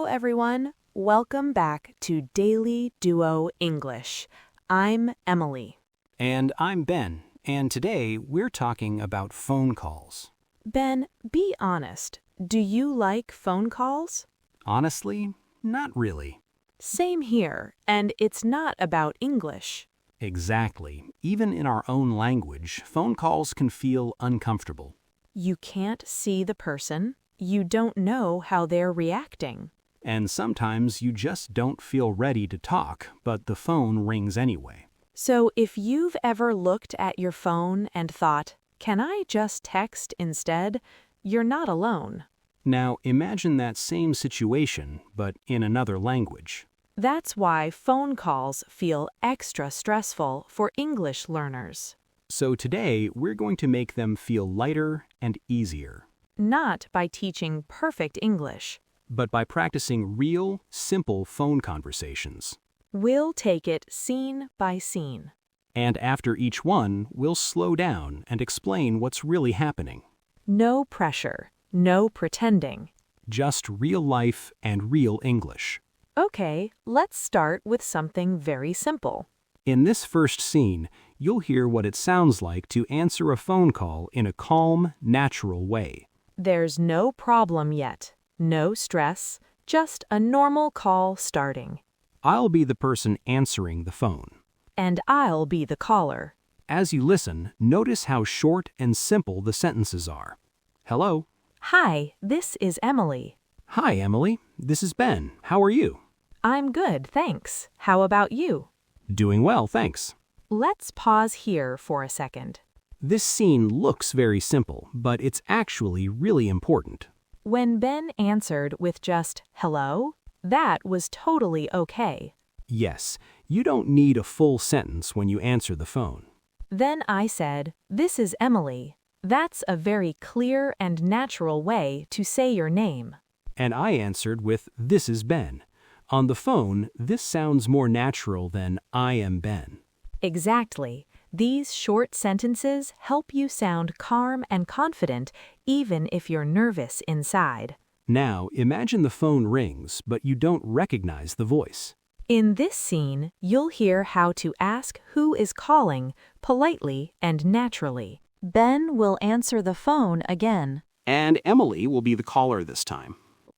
everyone. Welcome back to Daily Duo English. I'm Emily. And I'm Ben, and today we're talking about phone calls. Ben, be honest. Do you like phone calls? Honestly, not really. Same here, and it's not about English. Exactly. Even in our own language, phone calls can feel uncomfortable. You can't see the person. You don't know how they're reacting. And sometimes you just don't feel ready to talk, but the phone rings anyway. So if you've ever looked at your phone and thought, "Can I just text instead?" you're not alone. Now imagine that same situation, but in another language. That's why phone calls feel extra stressful for English learners. So today we're going to make them feel lighter and easier. Not by teaching perfect English. But by practicing real, simple phone conversations. We'll take it scene by scene. And after each one, we'll slow down and explain what's really happening. No pressure, no pretending. Just real life and real English. Okay, let's start with something very simple. In this first scene, you'll hear what it sounds like to answer a phone call in a calm, natural way. There's no problem yet, no stress, just a normal call starting. I'll be the person answering the phone. And I'll be the caller. As you listen, notice how short and simple the sentences are. Hello. Hi, this is Emily. Hi, Emily. This is Ben. How are you? I'm good, thanks. How about you? Doing well, thanks. Let's pause here for a second. This scene looks very simple, but it's actually really important. When Ben answered with just hello, that was totally okay. Yes, you don't need a full sentence when you answer the phone. Then I said, "This is Emily." That's a very clear and natural way to say your name. And I answered with, "This is Ben." On the phone, this sounds more natural than "I am Ben." Exactly. These short sentences help you sound calm and confident even if you're nervous inside. Now, imagine the phone rings, but you don't recognize the voice. In this scene, you'll hear how to ask who is calling politely and naturally. Ben will answer the phone again. And Emily will be the caller this time.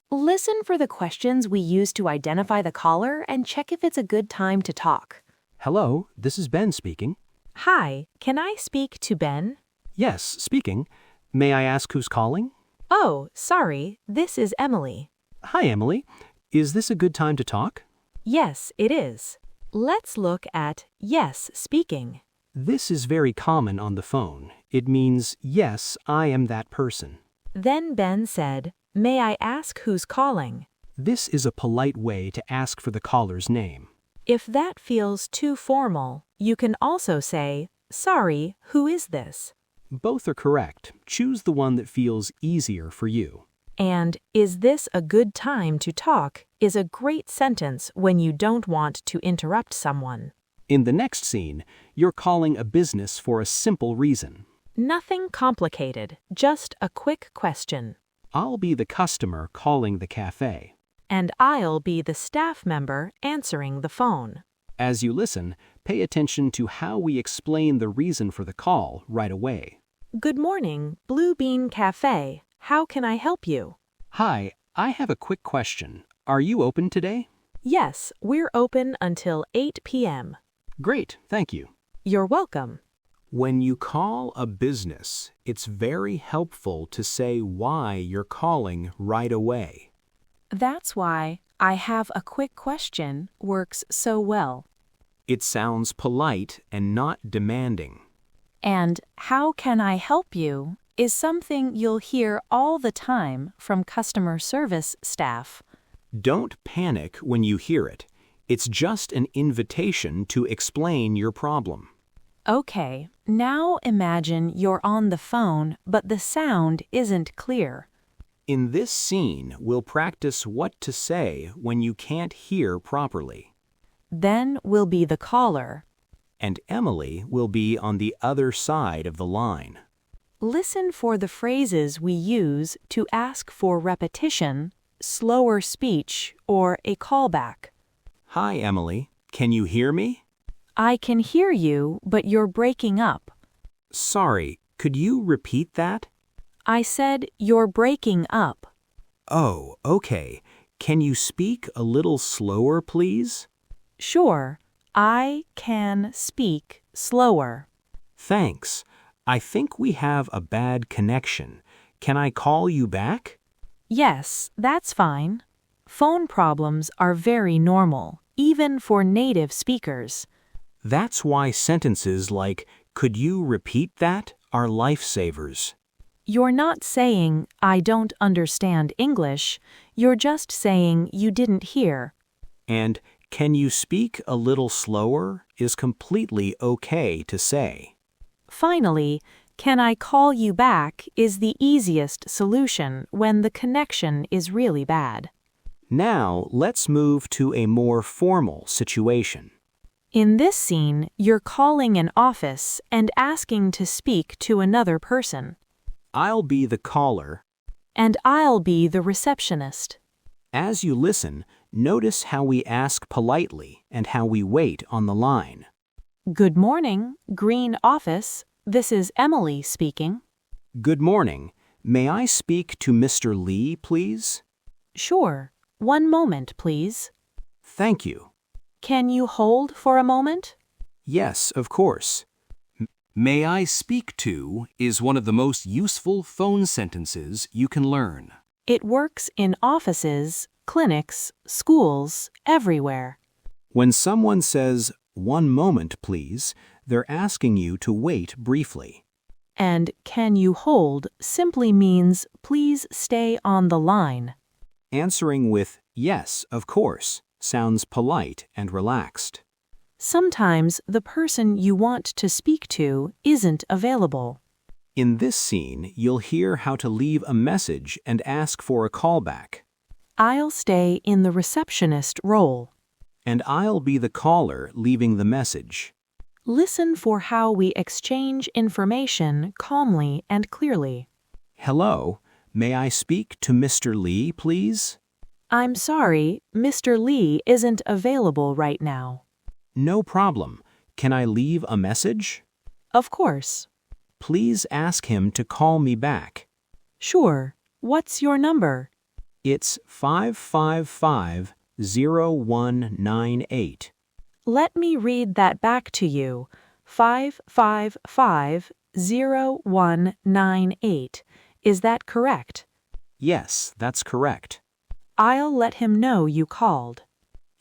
Listen for the questions we use to identify the caller and check if it's a good time to talk. Hello, this is Ben speaking. Hi, can I speak to Ben? Yes, speaking. May I ask who's calling? Oh, sorry, this is Emily. Hi, Emily. Is this a good time to talk? Yes, it is. Let's look at yes, speaking. This is very common on the phone. It means, yes, I am that person. Then Ben said, "May I ask who's calling?" This is a polite way to ask for the caller's name. If that feels too formal, you can also say, "Sorry, who is this?" Both are correct. Choose the one that feels easier for you. And "Is this a good time to talk?" is a great sentence when you don't want to interrupt someone. In the next scene, you're calling a business for a simple reason. Nothing complicated, just a quick question. I'll be the customer calling the cafe. And I'll be the staff member answering the phone. As you listen, pay attention to how we explain the reason for the call right away. Good morning, Blue Bean Cafe. How can I help you? Hi, I have a quick question. Are you open today? Yes, we're open until 8 p.m. Great, thank you. You're welcome. When you call a business, it's very helpful to say why you're calling right away. That's why "I have a quick question" works so well. It sounds polite and not demanding. And "How can I help you" is something you'll hear all the time from customer service staff. Don't panic when you hear it. It's just an invitation to explain your problem. Okay, now imagine you're on the phone, but the sound isn't clear. In this scene, we'll practice what to say when you can't hear properly. Then we'll be the caller. And Emily will be on the other side of the line. Listen for the phrases we use to ask for repetition, slower speech, or a callback. Hi, Emily. Can you hear me? I can hear you, but you're breaking up. Sorry, could you repeat that? I said you're breaking up. Oh, okay. Can you speak a little slower, please? Sure, I can speak slower. Thanks. I think we have a bad connection. Can I call you back? Yes, that's fine. Phone problems are very normal, even for native speakers. That's why sentences like, could you repeat that, are lifesavers. You're not saying, I don't understand English, you're just saying you didn't hear. And, can you speak a little slower, is completely okay to say. Finally, can I call you back is the easiest solution when the connection is really bad. Now, let's move to a more formal situation. In this scene, you're calling an office and asking to speak to another person. I'll be the caller. And I'll be the receptionist. As you listen, notice how we ask politely and how we wait on the line. Good morning, Green Office. This is Emily speaking. Good morning. May I speak to Mr. Lee, please? Sure. One moment, please. Thank you. Can you hold for a moment? Yes, of course. May I speak to is one of the most useful phone sentences you can learn. It works in offices, clinics, schools, everywhere. When someone says, "One moment, please," they're asking you to wait briefly. And can you hold simply means please stay on the line. Answering with, "Yes, of course," sounds polite and relaxed. Sometimes the person you want to speak to isn't available. In this scene, you'll hear how to leave a message and ask for a callback. I'll stay in the receptionist role. And I'll be the caller leaving the message. Listen for how we exchange information calmly and clearly. Hello, may I speak to Mr. Lee, please? I'm sorry, Mr. Lee isn't available right now. No problem. Can I leave a message? Of course. Please ask him to call me back. Sure. What's your number? It's 555-0198. Let me read that back to you. 555-0198. Is that correct? Yes, that's correct. I'll let him know you called.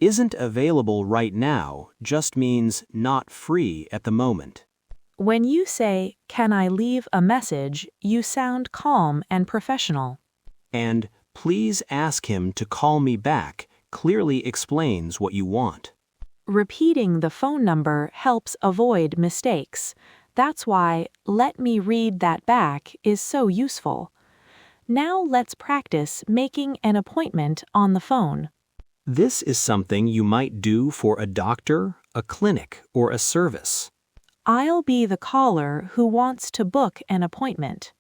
Isn't available right now just means not free at the moment. When you say, "Can I leave a message?" you sound calm and professional. And please ask him to call me back clearly explains what you want. Repeating the phone number helps avoid mistakes. That's why "let me read that back" is so useful. Now let's practice making an appointment on the phone. This is something you might do for a doctor, a clinic, or a service. I'll be the caller who wants to book an appointment.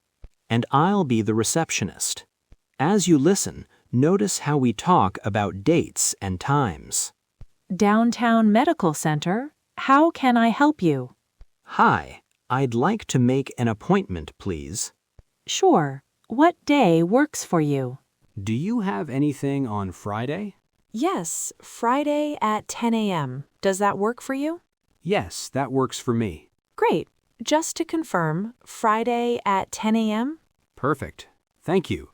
And I'll be the receptionist. As you listen, notice how we talk about dates and times. Downtown Medical Center, how can I help you? Hi, I'd like to make an appointment, please. Sure. What day works for you? Do you have anything on Friday? Yes, Friday at 10 a.m. Does that work for you? Yes, that works for me. Great. Just to confirm, Friday at 10 a.m.? Perfect. Thank you.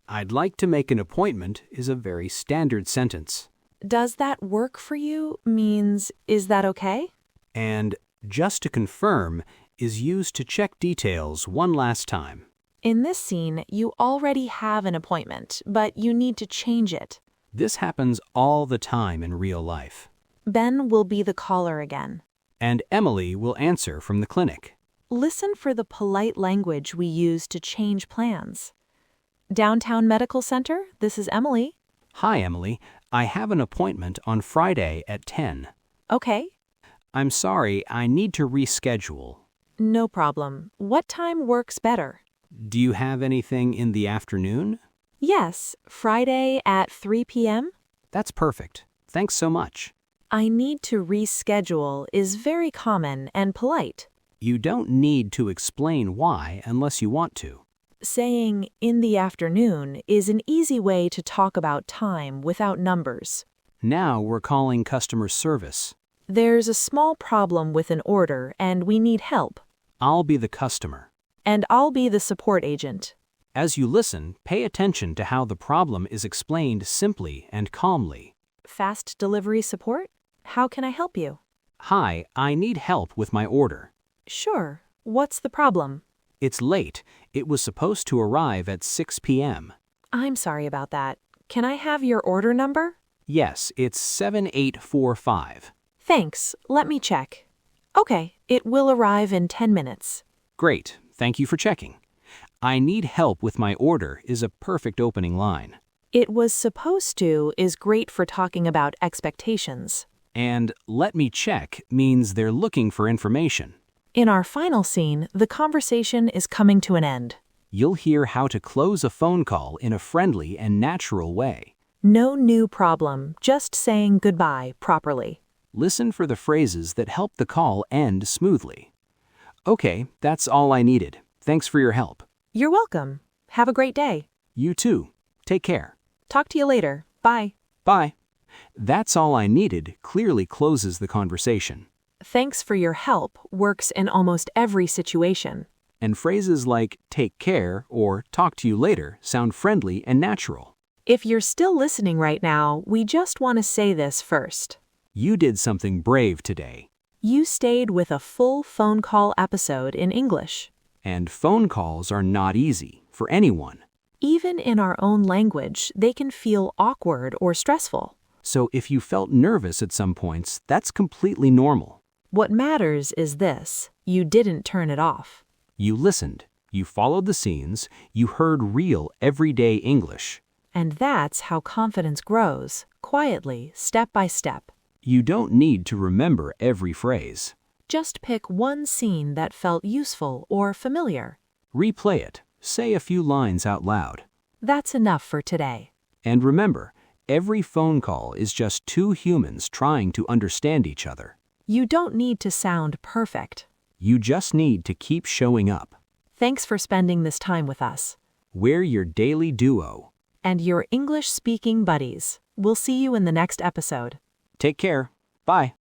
I'd like to make an appointment is a very standard sentence. Does that work for you means, is that okay? And just to confirm is used to check details one last time. In this scene, you already have an appointment, but you need to change it. This happens all the time in real life. Ben will be the caller again. And Emily will answer from the clinic. Listen for the polite language we use to change plans. Downtown Medical Center, this is Emily. Hi, Emily. I have an appointment on Friday at 10. Okay. I'm sorry, I need to reschedule. No problem. What time works better? Do you have anything in the afternoon? Yes, Friday at 3 p.m.? That's perfect. Thanks so much. I need to reschedule is very common and polite. You don't need to explain why unless you want to. Saying in the afternoon is an easy way to talk about time without numbers. Now we're calling customer service. There's a small problem with an order and we need help. I'll be the customer. And I'll be the support agent. As you listen, pay attention to how the problem is explained simply and calmly. Fast delivery support? How can I help you? Hi, I need help with my order. Sure. What's the problem? It's late. It was supposed to arrive at 6 p.m. I'm sorry about that. Can I have your order number? Yes, it's 7845. Thanks. Let me check. Okay, it will arrive in 10 minutes. Great. Thank you for checking. I need help with my order is a perfect opening line. It was supposed to is great for talking about expectations. And let me check means they're looking for information. In our final scene, the conversation is coming to an end. You'll hear how to close a phone call in a friendly and natural way. No new problem, just saying goodbye properly. Listen for the phrases that help the call end smoothly. Okay, that's all I needed. Thanks for your help. You're welcome. Have a great day. You too. Take care. Talk to you later. Bye. Bye. That's all I needed clearly closes the conversation. Thanks for your help works in almost every situation. And phrases like take care or talk to you later sound friendly and natural. If you're still listening right now, we just want to say this first. You did something brave today. You stayed with a full phone call episode in English. And phone calls are not easy for anyone. Even in our own language, they can feel awkward or stressful. So if you felt nervous at some points, that's completely normal. What matters is this: you didn't turn it off. You listened, you followed the scenes, you heard real everyday English. And that's how confidence grows, quietly, step by step. You don't need to remember every phrase. Just pick one scene that felt useful or familiar. Replay it. Say a few lines out loud. That's enough for today. And remember, every phone call is just two humans trying to understand each other. You don't need to sound perfect. You just need to keep showing up. Thanks for spending this time with us. We're your daily duo. And your English-speaking buddies. We'll see you in the next episode. Take care. Bye.